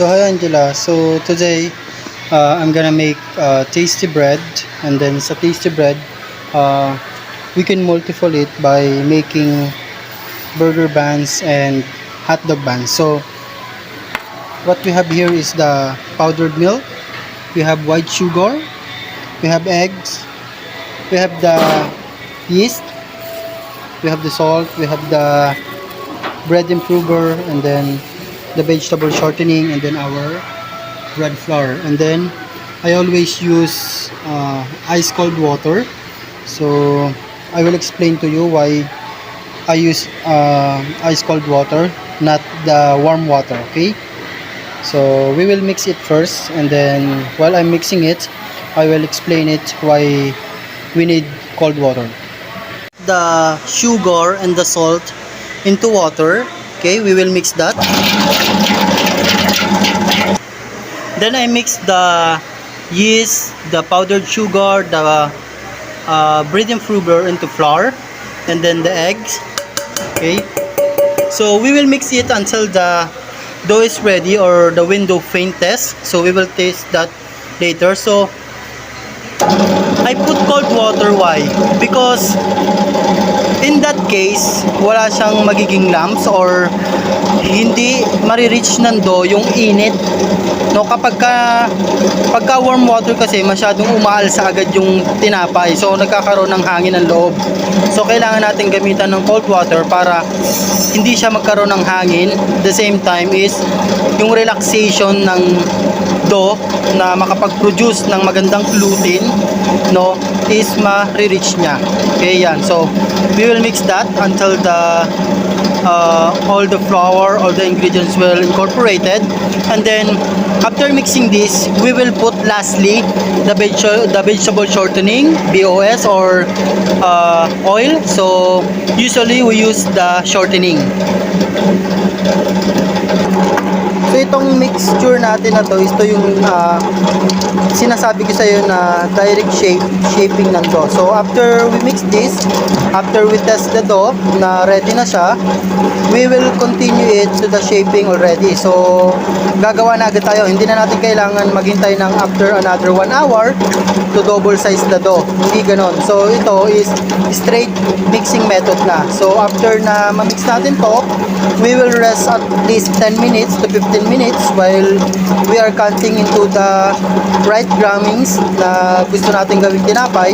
So hi Angela. So today I'm gonna make tasty bread, and then sa tasty bread uh, we can multiple it by making burger buns and hot dog buns. So what we have here is the powdered milk, we have white sugar, we have eggs, we have the yeast, we have the salt, we have the bread improver, and then the vegetable shortening, and then our bread flour. And then I always use ice cold water. So I will explain to you why I use ice cold water, not the warm water. Okay, so we will mix it first, and then while I'm mixing it, I will explain it why we need cold water. The sugar and the salt into water. Okay, we will mix that. Then I mix the yeast, the powdered sugar, the bread improver into flour, and then the eggs. Okay, so we will mix it until the dough is ready, or the window faint test. So we will taste that later. So I put cold water. Why? Because in that case, wala siyang magiging lumps, or hindi marireach ng dough yung init. No, pagka warm water kasi masyadong umaalsa agad yung tinapay. So nagkakaroon ng hangin ng loob. So kailangan natin gamitan ng cold water para hindi siya magkaroon ng hangin. The same time is yung relaxation ng dough na makapag-produce ng magandang gluten, no, is ma-reach niya. Okay, yan. So we will mix that until the all the flour, all the ingredients will incorporated, and then after mixing this, we will put lastly the vegetable shortening, BOS, or oil. So usually we use the shortening. So itong mixture natin na to, ito yung sinasabi ko sa iyo na direct shaping ng dough. So after we mix this, after we test the dough na ready na siya, we will continue it to the shaping already. So gagawa na agad tayo. Hindi na natin kailangan maghintay ng after another 1 hour to double size the dough. Hindi ganon. So ito is straight mixing method na. So after na ma-mix natin to, we will rest at least 10 minutes to 15 minutes while we are cutting into the right grammings na gusto natin gawing tinapay,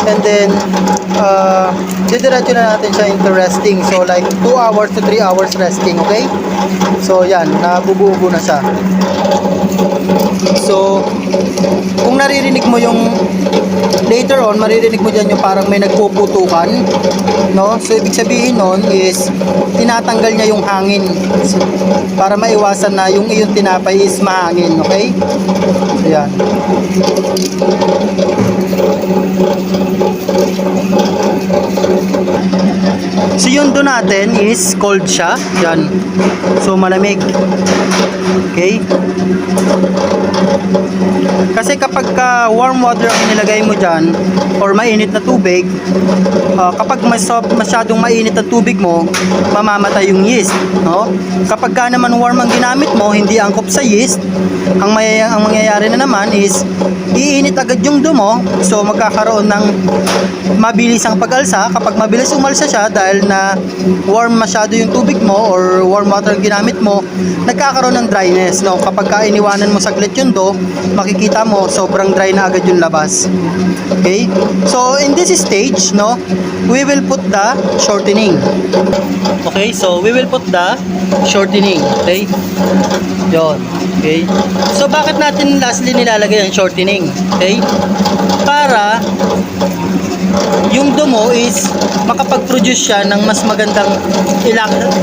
and then didiretso na natin siya into resting. So like 2 hours to 3 hours resting. Okay, so yan, nabubuo na siya. So kung naririnig mo yung later on, maririnig mo dyan yung parang may nagpuputukan, no? So ibig sabihin nun is tinatanggal niya yung hangin para maiwasan na yung iyong tinapay is mahangin. Okay, so yan. So yung dough natin is cold siya. Yan. So malamig. Okay? Kasi kapag warm water ang nilagay mo dyan, or mainit na tubig, kapag masyadong mainit ang tubig mo, mamamatay yung yeast, no? Kapag naman warm ang ginamit mo, hindi angkop sa yeast, ang mangyayari na naman is iinit agad yung dough mo. So magkakaroon ng mabilis ang pag-alsa. Kapag mabilis umalsa siya dahil na warm masyado yung tubig mo, or warm water ang ginamit mo, nagkakaroon ng dryness, no? Kapag iniwanan mo saglit yung dough, makikita mo sobrang dry na agad yung labas. Okay, so in this stage, no, we will put the shortening. Okay, so we will put the shortening. Okay, yon. Okay, so bakit natin lastly nilalagay ang shortening? Okay, para yung dough mo is makapag-produce siya ng mas magandang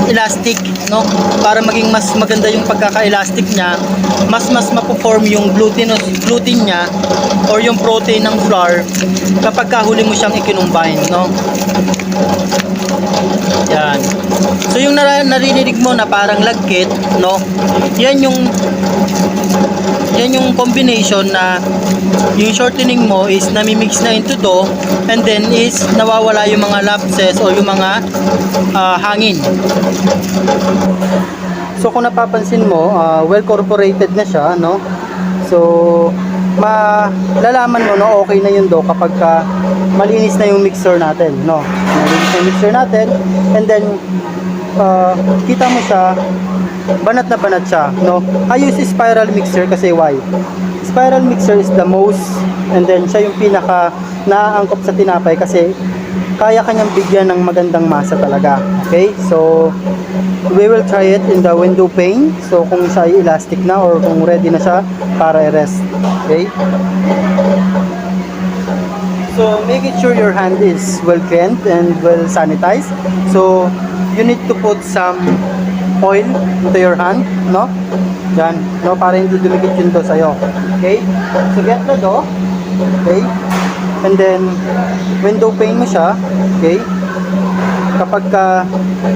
elastic, no? Para maging mas maganda yung pagkaka-elastic niya, mas mapo-form yung gluten niya, or yung protein ng flour kapag huli mo siyang i-combine, no? Yan. So yung naririnig mo na parang lagkit, no? Yan yung combination na yung shortening mo is nami-mix na into dough, and then is nawawala yung mga lapses o yung mga hangin. So kung napapansin mo, well corporated na siya, no? So malalaman mo na okay na yung dough kapag malinis na yung mixer natin, no? Malinis na yung mixer natin, and then kita mo siya, banat na banat siya, no? I use spiral mixer kasi why? Spiral mixer is the most, and then siya yung pinaka naaangkop sa tinapay kasi kaya kanyang bigyan ng magandang masa talaga. Okay, so we will try it in the window pane. So kung siya ay elastic na or kung ready na siya para i-rest. Okay, so making sure your hand is well cleaned and well sanitized. So you need to put some oil into your hand, no? Yan, no, para hindi dumikit yung dough sa'yo. Okay, so get the dough. Okay, and then window pane mo siya. Okay, kapag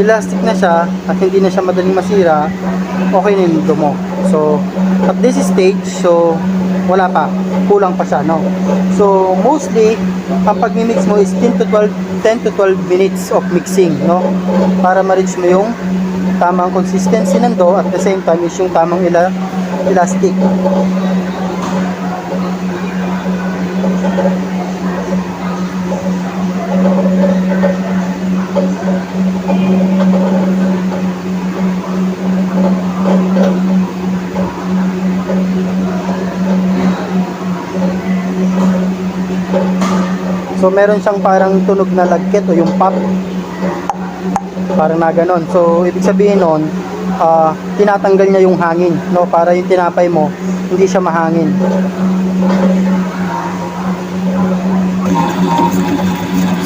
elastic na siya at hindi na siya madaling masira, okay na yung dough mo. So at this stage, so wala pa, kulang pa siya, no? So mostly ang pag-mix mo is 10 to 12 minutes of mixing, no? Para ma-reach mo yung tamang consistency ng dough at the same time is yung tamang elastic. So meron siyang parang tunog na lagkit o yung pop, parang na ganon. So ibig sabihin nun, tinatanggal niya yung hangin, no, para yung tinapay mo hindi siya mahangin.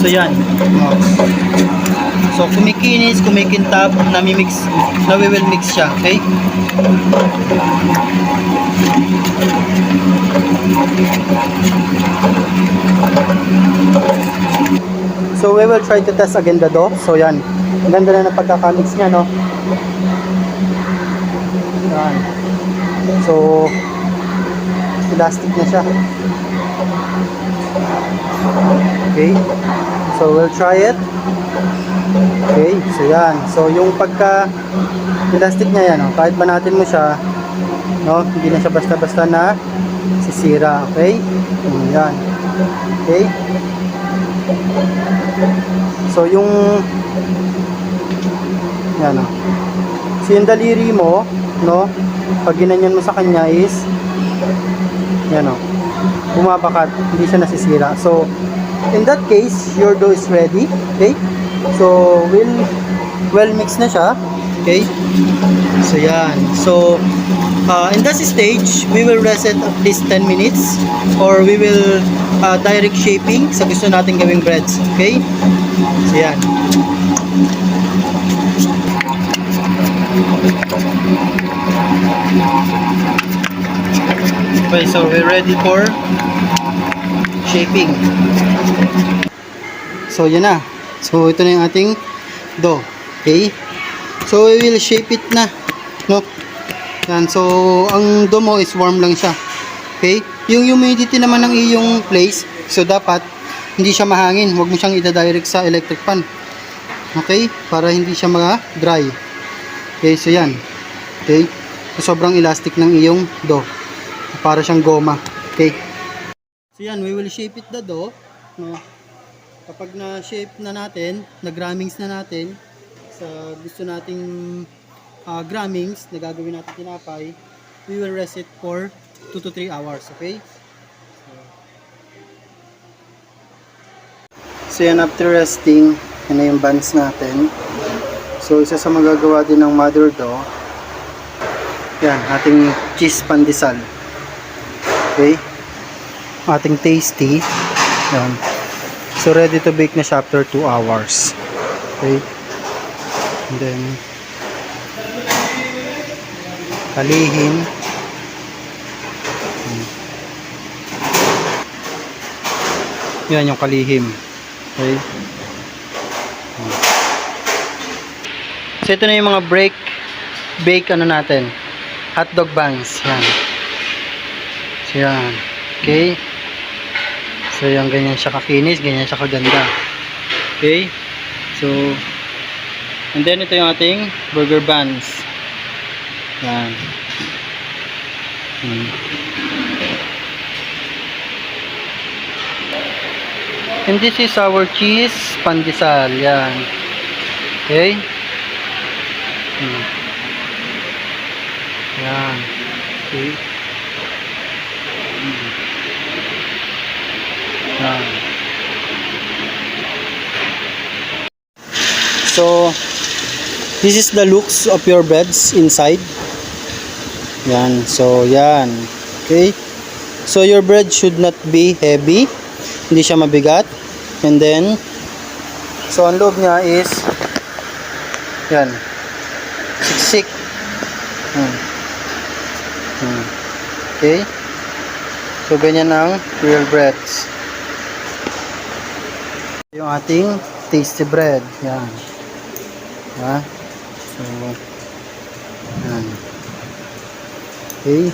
So yan, so kumikinis, kumikintab, nami-mix, na we will mix siya. Okay, so we will try to test again the dough. So yan, ang ganda na ng pagkakamix niya, no? Yan. So elastic na siya. Okay, so we'll try it. Okay, so yan, so yung pagka elastic niya yan, no? Kahit banatin mo siya, no, hindi na siya basta-basta na sisira. Okay, yan. Okay, so yung yan, no? So yung daliri mo, no, pag ginanyan mo sa kanya is yan, no, bumabakat, hindi siya nasisira. So in that case, your dough is ready. Okay, so well mix na siya. Okay, so yan, so in that stage we will rest it at least 10 minutes or we will direct shaping sa gusto natin gawing breads. Okay, so yan. Okay, so we're ready for shaping. So yan na, so ito na yung ating dough. Okay, so we will shape it na, no? Yan, so ang dough mo is warm lang siya. Okay, yung humidity naman ng iyong place, so dapat hindi siya mahangin, huwag mo siyang ida-direct sa electric pan. Okay, para hindi siya dry. Okay, so yan. Okay, so sobrang elastic ng iyong dough, para siyang goma. Okay, so yan, we will shape it the dough, no? Kapag na-shape na natin, na-grammings na natin sa gusto nating grammings na gagawin natin tinapay, we will rest it for 2 to 3 hours. Okay, so yan, after resting, yan na yung buns natin. So isa sa magagawa din ng mother dough, yan, ating cheese pandesal. Okay, ating tasty. Yan, so ready to bake na siya after 2 hours. Okay, and then kalihin. Yan yung kalihim. Okay, so ito na yung mga bake ano natin, hotdog buns. Yan, so yan. Okay, so yan, ganyan siya kakinis, ganyan siya kaganda. Okay, so and then ito yung ating burger buns. Yan. And this is our cheese pandesal. Yan. Okay. Yan. Okay. Yan. So, this is the looks of your breads inside. Yan. So, yan. Okay. So, your bread should not be heavy. Hindi siya mabigat. And then, so, ang loob niya is, yan. Siksik. Okay. So, ganyan ang real breads. Yung ating tasty bread. Yan. Ha? So, yan. Okay.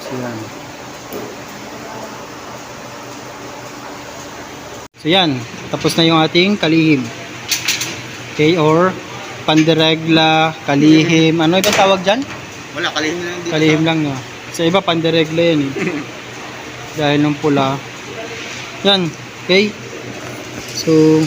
So, yan. So, yan. Tapos na yung ating kalihim. Okay, or panderegla, kalihim. Ano ibang tawag dyan? Wala, kalihim lang dito. Kalihim lang, no? Sa iba, panderegla yan, eh. Dahil ng pula. Yan. Okay. So,